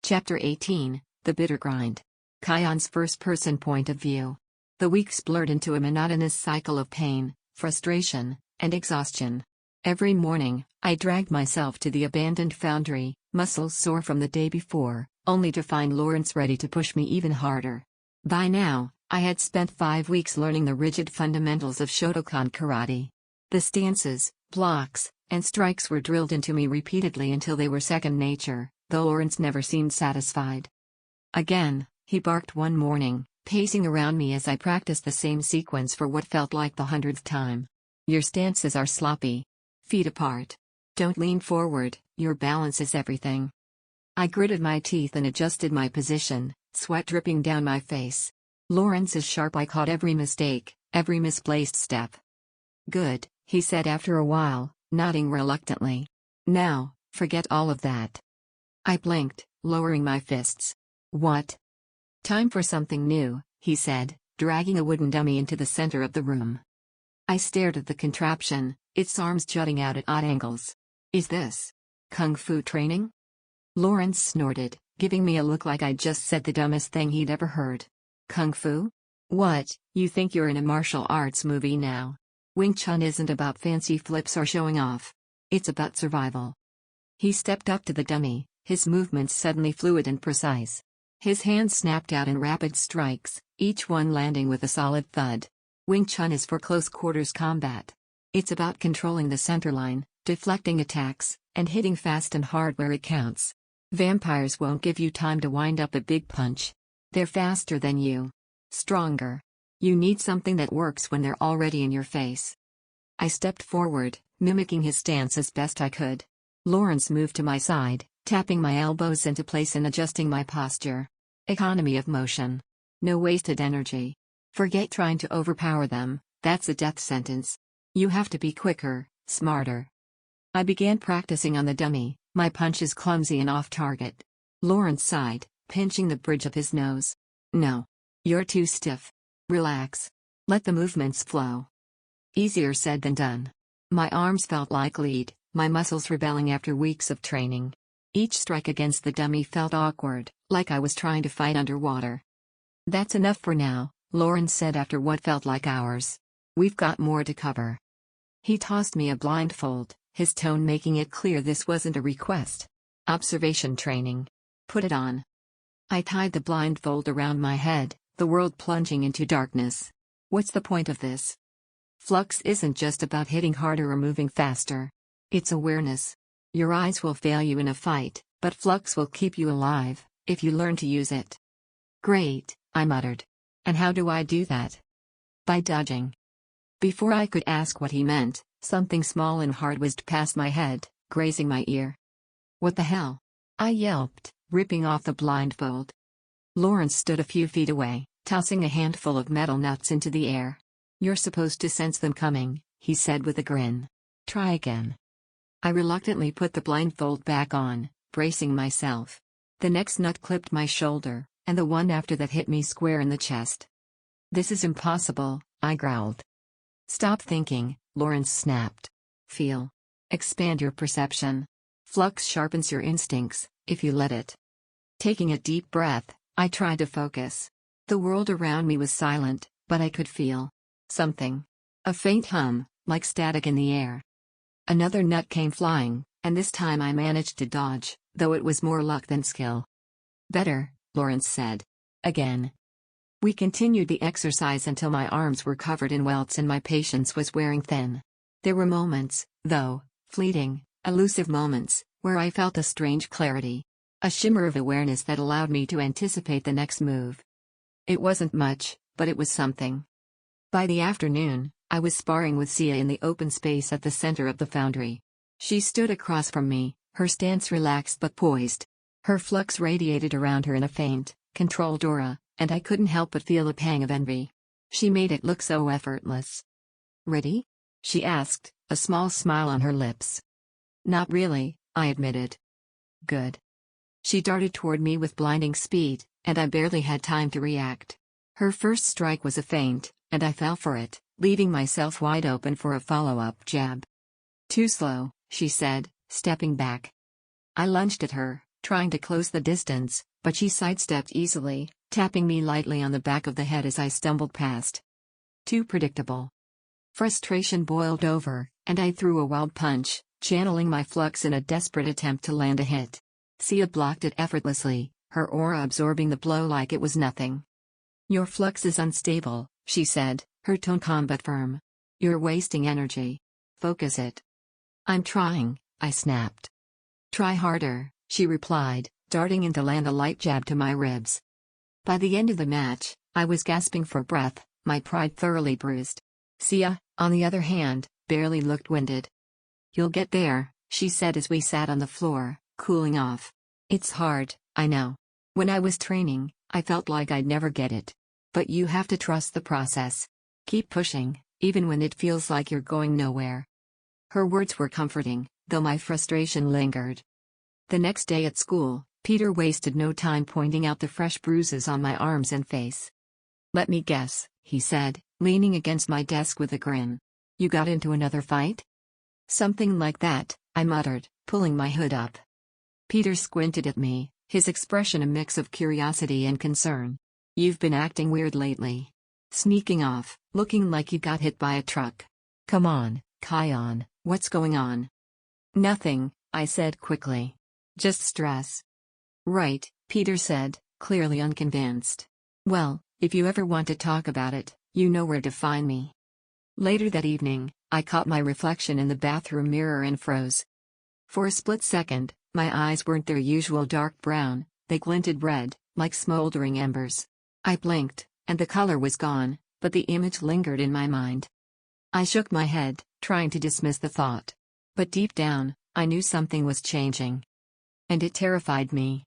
Chapter 18, The Bitter Grind. Kyon's first-person point of view. The weeks blurred into a monotonous cycle of pain, frustration, and exhaustion. Every morning, I dragged myself to the abandoned foundry, muscles sore from the day before, only to find Lawrence ready to push me even harder. By now, I had spent 5 weeks learning the rigid fundamentals of Shotokan karate. The stances, blocks, and strikes were drilled into me repeatedly until they were second nature, though Lawrence never seemed satisfied. Again, he barked one morning, pacing around me as I practiced the same sequence for what felt like the 100th time. "Your stances are sloppy. Feet apart. Don't lean forward, your balance is everything." I gritted my teeth and adjusted my position, sweat dripping down my face. "Lawrence is sharp." I caught every mistake, every misplaced step. "Good," he said after a while, nodding reluctantly. "Now, forget all of that." I blinked, lowering my fists. "What?" "Time for something new," he said, dragging a wooden dummy into the center of the room. I stared at the contraption, its arms jutting out at odd angles. "Is this kung fu training?" Lawrence snorted, giving me a look like I'd just said the dumbest thing he'd ever heard. "Kung fu? What, you think you're in a martial arts movie now? Wing Chun isn't about fancy flips or showing off. It's about survival." He stepped up to the dummy, his movements suddenly fluid and precise. His hands snapped out in rapid strikes, each one landing with a solid thud. Wing Chun is for close-quarters combat. It's about controlling the centerline, deflecting attacks, and hitting fast and hard where it counts. Vampires won't give you time to wind up a big punch. They're faster than you. Stronger. You need something that works when they're already in your face. I stepped forward, mimicking his stance as best I could. Lawrence moved to my side, tapping my elbows into place and adjusting my posture. Economy of motion. No wasted energy. Forget trying to overpower them, that's a death sentence. You have to be quicker, smarter. I began practicing on the dummy, my punches clumsy and off-target. Lawrence sighed, pinching the bridge of his nose. "No. You're too stiff. Relax. Let the movements flow." Easier said than done. My arms felt like lead, my muscles rebelling after weeks of training. Each strike against the dummy felt awkward, like I was trying to fight underwater. "That's enough for now," Lawrence said after what felt like hours. "We've got more to cover." He tossed me a blindfold, his tone making it clear this wasn't a request. Observation training. "Put it on." I tied the blindfold around my head, the world plunging into darkness. What's the point of this? Flux isn't just about hitting harder or moving faster. It's awareness. Your eyes will fail you in a fight, but flux will keep you alive, if you learn to use it. "Great," I muttered. "And how do I do that?" "By dodging." Before I could ask what he meant, something small and hard whizzed past my head, grazing my ear. "What the hell?" I yelped, ripping off the blindfold. Lawrence stood a few feet away, tossing a handful of metal nuts into the air. "You're supposed to sense them coming," he said with a grin. "Try again." I reluctantly put the blindfold back on, bracing myself. The next nut clipped my shoulder, and the one after that hit me square in the chest. "This is impossible," I growled. "Stop thinking," Lawrence snapped. "Feel. Expand your perception. Flux sharpens your instincts, if you let it." Taking a deep breath, I tried to focus. The world around me was silent, but I could feel something. A faint hum, like static in the air. Another nut came flying, and this time I managed to dodge, though it was more luck than skill. "Better," Lawrence said. Again. We continued the exercise until my arms were covered in welts and my patience was wearing thin. There were moments, though, fleeting, elusive moments, where I felt a strange clarity. A shimmer of awareness that allowed me to anticipate the next move. It wasn't much, but it was something. By the afternoon, I was sparring with Sia in the open space at the center of the foundry. She stood across from me, her stance relaxed but poised. Her flux radiated around her in a faint, controlled aura, and I couldn't help but feel a pang of envy. She made it look so effortless. "Ready?" she asked, a small smile on her lips. "Not really," I admitted. "Good." She darted toward me with blinding speed, and I barely had time to react. Her first strike was a feint, and I fell for it, leaving myself wide open for a follow-up jab. "Too slow," she said, stepping back. I lunged at her, trying to close the distance, but she sidestepped easily, tapping me lightly on the back of the head as I stumbled past. Too predictable. Frustration boiled over, and I threw a wild punch, channeling my flux in a desperate attempt to land a hit. Sia blocked it effortlessly, her aura absorbing the blow like it was nothing. "Your flux is unstable," she said, her tone calm but firm. "You're wasting energy. Focus it." "I'm trying," I snapped. "Try harder," she replied, darting in to land a light jab to my ribs. By the end of the match, I was gasping for breath, my pride thoroughly bruised. Sia, on the other hand, barely looked winded. "You'll get there," she said as we sat on the floor, cooling off. "It's hard, I know. When I was training, I felt like I'd never get it. But you have to trust the process. Keep pushing, even when it feels like you're going nowhere." Her words were comforting, though my frustration lingered. The next day at school, Peter wasted no time pointing out the fresh bruises on my arms and face. "Let me guess," he said, leaning against my desk with a grin. "You got into another fight?" "Something like that," I muttered, pulling my hood up. Peter squinted at me, his expression a mix of curiosity and concern. "You've been acting weird lately. Sneaking off, looking like you got hit by a truck. Come on, Kyon, what's going on?" "Nothing," I said quickly. "Just stress." "Right," Peter said, clearly unconvinced. "Well, if you ever want to talk about it, you know where to find me." Later that evening, I caught my reflection in the bathroom mirror and froze. For a split second, my eyes weren't their usual dark brown, they glinted red, like smoldering embers. I blinked, and the color was gone, but the image lingered in my mind. I shook my head, trying to dismiss the thought. But deep down, I knew something was changing. And it terrified me.